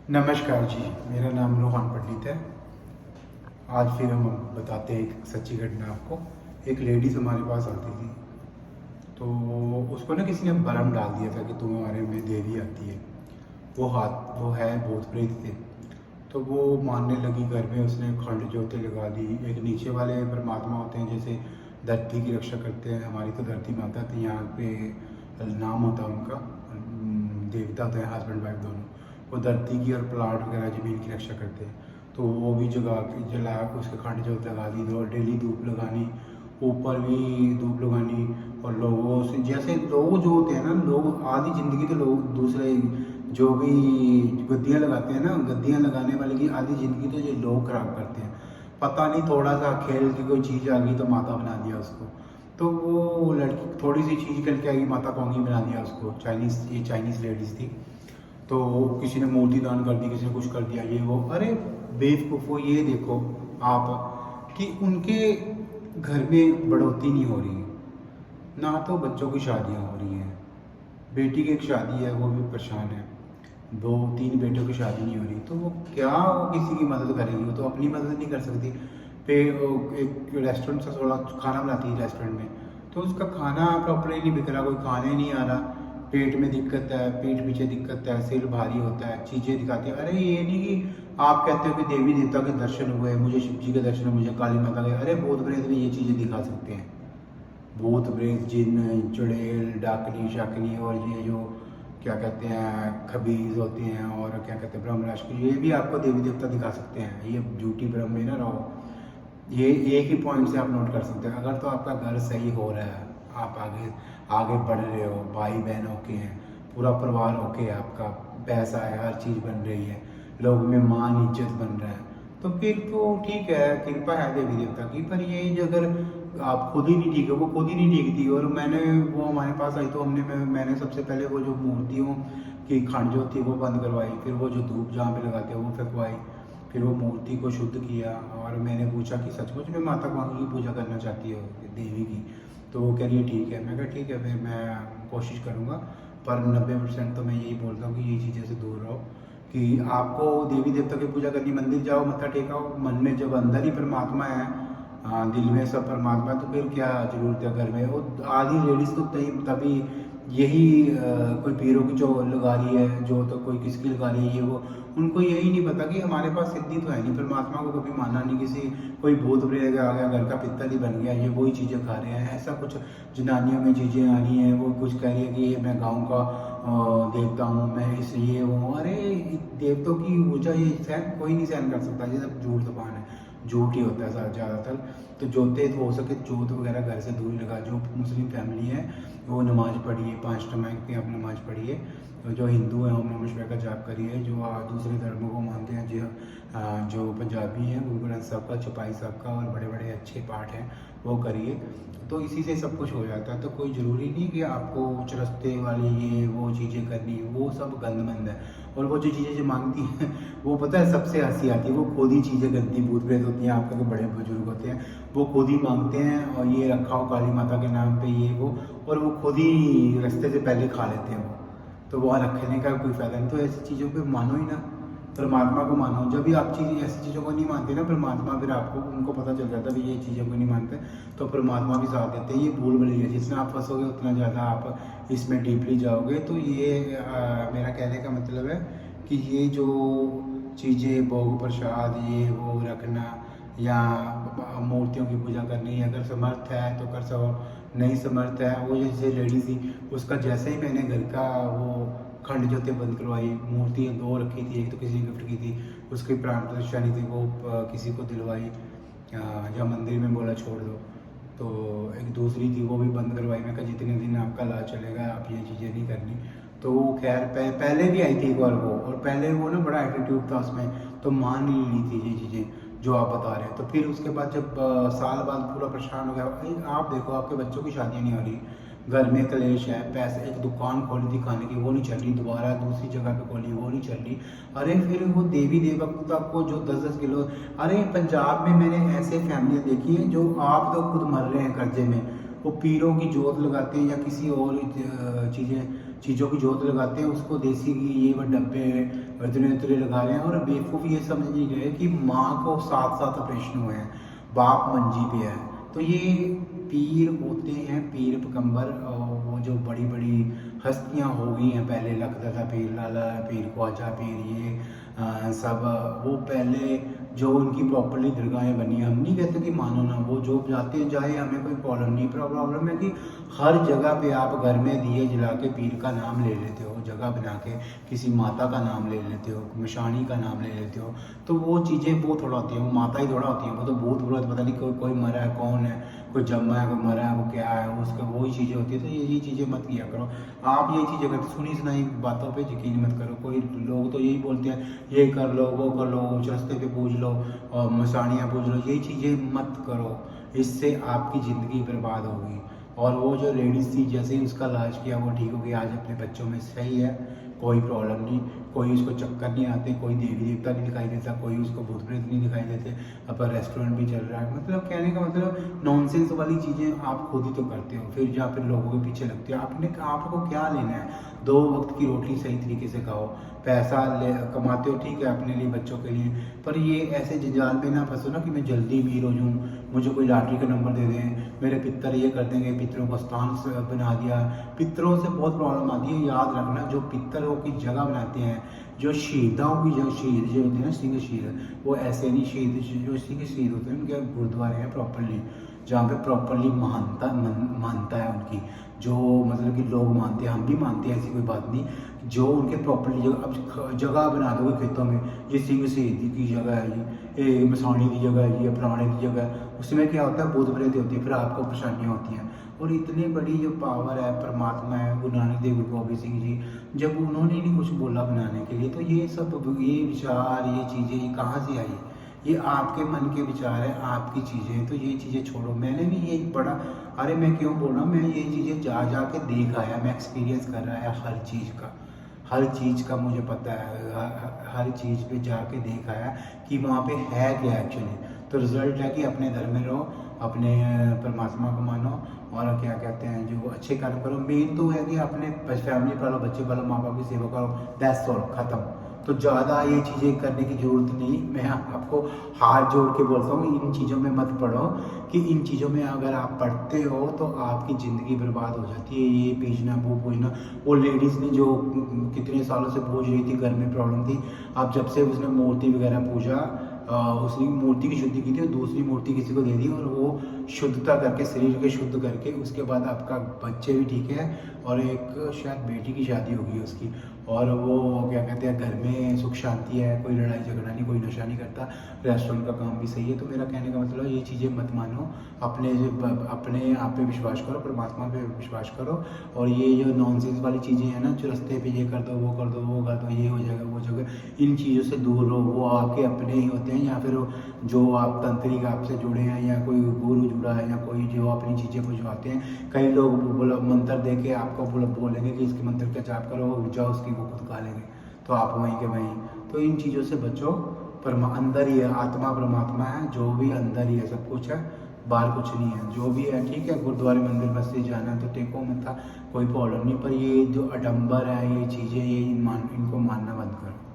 नमस्कार जी, मेरा नाम रोहन पंडित है। आज फिर हम बताते हैं एक सच्ची घटना आपको। एक लेडीज़ हमारे पास आती थी, तो उसको ना किसी ने भरम डाल दिया था कि तुम्हारे में देवी आती है। वो है भूत प्रेत थे। तो वो मानने लगी, घर में उसने खंड ज्योति लगा दी। एक नीचे वाले परमात्मा होते हैं, जैसे धरती की रक्षा करते हैं, हमारी तो धरती माता थी, यहाँ पे नाम होता है उनका, देवता होते हैं हस्बैंड वाइफ दोनों। वो धरती की और प्लाट वगैरह ज़मीन की रक्षा करते हैं। तो वो भी जला के उसके खंड ज्योत लगा दी, और डेली धूप लगानी, ऊपर भी धूप लगानी। और लोगों से, जैसे लोग जो होते हैं ना, लोग आधी ज़िंदगी तो लोग दूसरे जो भी गद्दियाँ लगाते हैं ना, गद्दियाँ लगाने वाले की आधी ज़िंदगी तो ये लोग खराब करते हैं। पता नहीं, थोड़ा सा खेल की कोई चीज़ आ गई तो माता बना दिया उसको। तो वो लड़की थोड़ी सी चीज़ करके आई, माता पोंगी बना दिया उसको। ये चाइनीज़ लेडीज़ थी। तो किसी ने मूर्ति दान कर दी, किसी ने कुछ कर दिया, ये वो। अरे बेवकूफ़ो, ये देखो आप कि उनके घर में बढ़ोतरी नहीं हो रही है, ना तो बच्चों की शादियाँ हो रही हैं। बेटी की एक शादी है, वो भी परेशान है। 2-3 बेटों की शादी नहीं हो रही, तो वो क्या वो किसी की मदद करेगी? वो तो अपनी मदद नहीं कर सकती। एक रेस्टोरेंट से थोड़ा खाना बनाती है रेस्टोरेंट में, तो उसका खाना प्रॉपरली नहीं बिक रहा, कोई खाने नहीं आ रहा। पेट में दिक्कत है, पीठ पीछे दिक्कत है, सिर भारी होता है, चीज़ें दिखाती है। अरे ये नहीं कि आप कहते हो कि देवी देवता के दर्शन हुए, मुझे शिव जी के दर्शन हुए, मुझे काली माता के। अरे भूत प्रेत भी ये चीज़ें दिखा सकते हैं। भूत प्रेत, जिन, चुड़ैल, डाकनी शाकनी, और ये जो क्या कहते हैं खबीज होते हैं, और क्या कहते हैं ब्रह्म राशि, ये भी आपको देवी देवता दिखा सकते हैं। ये झूठी ब्रह्म में ना रहो। ये एक ही पॉइंट से आप नोट कर सकते हैं। अगर तो आपका घर सही हो रहा है, आप आगे आगे बढ़ रहे हो, भाई बहन ओके हैं, पूरा परिवार ओके है, आपका पैसा है, हर चीज़ बन रही है, लोग में मान इज्जत बन रहा है, तो फिर तो ठीक है, कृपा है देवी देवता की। पर ये जो अगर आप खुद ही नहीं ठीक है, वो खुद ही नहीं ठीक थी। और वो हमारे पास आई, तो मैंने सबसे पहले वो जो मूर्तियों की खंड जो थी वो बंद करवाई, फिर वो जो धूप जहाँ पे लगाते हैं वो फेंकवाई, फिर वो मूर्ति को शुद्ध किया। और मैंने पूछा कि सचमुच में माता कांगी की पूजा करना चाहती हो, देवी की? तो वो कह रही है ठीक है। मैं कहा ठीक है, फिर मैं कोशिश करूँगा, पर 90% तो मैं यही बोलता हूँ कि ये चीज़ें से दूर रहो। कि आपको देवी देवता की पूजा करनी, मंदिर जाओ, मत्था टेकाओ, मन में जब अंदर ही परमात्मा है, दिल में सब परमात्मा है, तो फिर क्या जरूरत है घर में? वो आधी लेडीज़ तो तभी यही कोई पीरों की जो लगा रही है, जो तो कोई किसकी लगा रही है, ये वो। उनको यही नहीं पता कि हमारे पास सिद्धि तो है नहीं, परमात्मा को कभी माना नहीं। किसी कोई भूत प्रेत आ गया, घर का पित्तल ही बन गया, ये वही चीज़ें खा रहे हैं। ऐसा कुछ जनानियों में चीज़ें आ रही हैं, वो कुछ कह रही है कि ये मैं गाँव का देवता हूँ, मैं इस ये हूँ। अरे देवताओं की ऊर्जा ये सहन कोई नहीं सहन कर सकता, ये सब झूठ जबान है, झूठ ही होता है ज़्यादातर। तो जोते हो सके जोत वगैरह घर से दूर लगा। जो मुस्लिम फैमिली है वो नमाज़ पढ़िए, 5 टाइम की आप नमाज़ पढ़िए। और जो हिंदू हैं ओम नमः शिवाय का जाप करिए। जो दूसरे धर्मों को मानते हैं, जो पंजाबी हैं, गुरु ग्रंथ साहब का, चौपाई साहब का, और बड़े बड़े अच्छे पाठ हैं, वो करिए। तो इसी से सब कुछ हो जाता है। तो कोई ज़रूरी नहीं कि आपको चरस्ते वाली ये वो चीज़ें करनी, वो सब गंदमंद है। और वो जो चीज़ें जो मांगती हैं वो पता है सबसे हंसी आती है, वो खुद ही चीज़ें गंदी भूत प्रेत होती हैं। आपके बड़े बुजुर्ग होते हैं, वो खुद ही मांगते हैं, और ये रखा हो काली माता के नाम पे ये वो, और वो खुद ही रास्ते से पहले खा लेते हैं वो। तो वहाँ रखने का कोई फ़ायदा नहीं। तो ऐसी चीज़ों पे मानो ही ना, परमात्मा को मानो। जब भी आप ऐसी चीज़ों को नहीं मानते ना, परमात्मा फिर आपको उनको पता चल जाता है भी ये चीज़ों को नहीं मानते, तो परमात्मा भी साथ देते हैं। ये भूल भुलैया, जितना आप फंसोगे उतना ज़्यादा आप इसमें डीपली जाओगे। तो ये मेरा कहने का मतलब है कि ये जो चीज़ें, भोग प्रसाद ये वो रखना, या मूर्तियों की पूजा करनी, अगर समर्थ है तो कर सको, नहीं समर्थ है। वो जैसे लेडी थी, उसका जैसे ही मैंने घर का वो खंड ज्योति बंद करवाई, मूर्तियाँ 2 रखी थी, एक तो किसी ने गिफ्ट की थी, उसकी प्राण प्रतिष्ठा नहीं थी, वो किसी को दिलवाई, या मंदिर में बोला छोड़ दो। तो एक दूसरी थी, वो भी बंद करवाई। मैं कहा जितने दिन आपका इलाज चलेगा आप ये चीज़ें नहीं करनी। तो वो खैर पहले भी आई थी एक बार वो, और पहले वो ना बड़ा एटीट्यूड था उसमें, तो मान ही नहीं थी ये चीज़ें जो आप बता रहे हैं। तो फिर उसके बाद जब साल बाद पूरा परेशान हो गया। भाई आप देखो, आपके बच्चों की शादियाँ नहीं हो रही, घर में कलेश है, पैसे, एक दुकान खोली थी खाने की, वो नहीं चल रही, दोबारा दूसरी जगह पे खोली, वो नहीं चल रही। अरे फिर वो देवी देवता को जो 10-10 किलो, अरे पंजाब में मैंने ऐसे फैमिलियाँ देखी हैं जो आप तो खुद मर रहे हैं कर्जे में, वो पीरों की जोत लगाते हैं, या किसी और चीज़ों की जोत लगाते हैं, उसको देसी घी ये वो डब्बे और इतने इतने लगा रहे हैं और बेवकूफ़ ये समझ नहीं रहे कि माँ को 7 ऑपरेशन हुए हैं, बाप मंजी पे है। तो ये पीर होते हैं, पीर पैगंबर, वो जो बड़ी बड़ी हस्तियाँ हो गई हैं पहले, लखदता पीर, लाला पीर, ख्वाजा पीर, ये सब वो पहले जो उनकी प्रॉपर्ली दरगाहें बनी हैं। हम नहीं कहते कि मानो ना, वो जो जाते हैं जाए, हमें कोई प्रॉब्लम नहीं। प्रॉब्लम है कि हर जगह पे आप घर में दिए जला के पीर का नाम ले लेते हो, जगह बना के किसी माता का नाम ले लेते हो, मशानी का नाम ले लेते हो, तो वो चीज़ें वो थोड़ा होती है, वो माता ही थोड़ा होती है, वो तो भूत प्रेत पता नहीं कोई मरा है, कौन है, कोई जम्मा है, कोई मरा है, वो क्या है, उसका वही चीज़ें होती है। तो ये चीज़ें मत किया करो आप। ये चीज़ें अगर सुनी सुनाई बातों पे यकीन मत करो। कोई लोग तो यही बोलते हैं, ये कर लो, वो कर लो, रास्ते पे पूछ लो और मसानियाँ पूछ लो, यही चीज़ें मत करो, इससे आपकी ज़िंदगी बर्बाद होगी। और वो जो लेडीज़ थी, जैसे ही उसका इलाज किया वो ठीक हो गई, आज अपने बच्चों में सही है, कोई प्रॉब्लम नहीं, कोई उसको चक्कर नहीं आते, कोई देवी देवता नहीं दिखाई देता, कोई उसको भूत प्रेत नहीं दिखाई देते। अपन रेस्टोरेंट भी चल रहा है, मतलब कहने का मतलब नॉनसेंस वाली चीज़ें आप खुद ही तो करते हो, फिर या फिर लोगों के पीछे लगते हो। आपको क्या लेना है? 2 वक्त की रोटी सही तरीके से खाओ, पैसा कमाते हो ठीक है अपने लिए, बच्चों के लिए, पर ये ऐसे जंजाल में ना फंसो ना कि मैं जल्दी अमीर हो जाऊँ, मुझे कोई लॉटरी का नंबर दे दें, मेरे पितर ये कर देंगे, पितरों को स्थान बना दिया। पितरों से बहुत प्रॉब्लम आती है, याद रखना, जो पितरों की जगह बनाते हैं, जो शहीदों की जो शहीद जो होते हैं ना, सिंह शहीद, वो ऐसे नहीं शहीद, जो सिंह शहीद होते हैं उनके गुरुद्वारे हैं प्रॉपरली, जहाँ पे प्रॉपरली मानता है उनकी, जो मतलब कि लोग मानते हैं, हम भी मानते हैं, ऐसी कोई बात नहीं, जो उनके प्रॉपरली जगह। अब जगह बना दोगे खेतों में, ये सिंह शहीद की जगह है, ये मसानी की जगह है, ये फलाने की जगह है, उसमें क्या होता है, भूत प्रेत होती है, फिर आपको परेशानियाँ होती हैं। और इतनी बड़ी जो पावर है, परमात्मा है, गुरु नानक देव, गुरु गोबिंद सिंह जी, जब उन्होंने नहीं कुछ बोला बनाने के लिए, तो ये सब ये विचार, ये चीज़ें, ये कहाँ से आई? ये आपके मन के विचार है, आपकी चीज़ें, तो ये चीज़ें छोड़ो। मैंने भी ये पढ़ा, अरे मैं क्यों बोल रहा हूँ, मैं ये चीज़ें जा के देख आया, मैं एक्सपीरियंस कर रहा है हर चीज़ का मुझे पता है, हर चीज़ पे जाके देख आया कि वहाँ पे है क्या एक्चुअली। तो रिजल्ट है कि अपने धर्म में रहो, अपने परमात्मा को मानो, और क्या कहते हैं, जो अच्छे कर्म करो। मेन तो है कि अपने फैमिली पालो, बच्चे पालो, माँ बाप की सेवा करो, दैट्स ऑल, ख़त्म। तो ज़्यादा ये चीज़ें करने की ज़रूरत नहीं। मैं आपको हाथ जोड़ के बोलता हूँ, इन चीज़ों में मत पढ़ो, कि इन चीज़ों में अगर आप पढ़ते हो तो आपकी ज़िंदगी बर्बाद हो जाती है। ये पूछना, वो पूछना, वो लेडीज़ ने जो कितने सालों से पूछ रही थी, घर में प्रॉब्लम थी, अब जब से उसने मूर्ति वगैरह पूजा, उसने मूर्ति की शुद्धि की थी और दूसरी मूर्ति किसी को दे दी, और वो शुद्धता करके, शरीर के शुद्ध करके, उसके बाद आपका बच्चे भी ठीक है, और एक शायद बेटी की शादी होगी उसकी, और वो क्या कहते हैं, घर में सुख शांति है, कोई लड़ाई झगड़ा नहीं, कोई नशा नहीं करता, रेस्टोरेंट का काम भी सही है। तो मेरा कहने का मतलब, ये चीज़ें मत मानो, अपने आप पे विश्वास करो, परमात्मा पे विश्वास करो, और ये जो नॉनसेंस वाली चीज़ें हैं ना, जो रास्ते पे ये कर दो, वो कर दो, वो कर दो, ये हो जाएगा, वो हो जाएगा, इन चीज़ों से दूर रहो। वो आपके अपने ही होते हैं, या फिर जो आप तांत्रिक आपसे जुड़े हैं, या कोई गुरु जुड़ा है, या कोई जो अपनी चीज़ें बुझवाते हैं। कई लोग बोला मंत्र दे के आपको बोलेंगे कि इसके मंत्र का जाप करो, जाओ उसकी को खुद खा लेंगे, तो आप वहीं के वहीं। तो इन चीज़ों से बचो, अंदर ही है, आत्मा परमात्मा है, जो भी अंदर ही है, सब कुछ है, बाहर कुछ नहीं है, जो भी है ठीक है। गुरुद्वारे मंदिर मस्जिद जाना है तो टेको मत था, कोई प्रॉब्लम नहीं, पर ये जो आडंबर है, ये चीज़ें, ये इनको मानना बंद करो।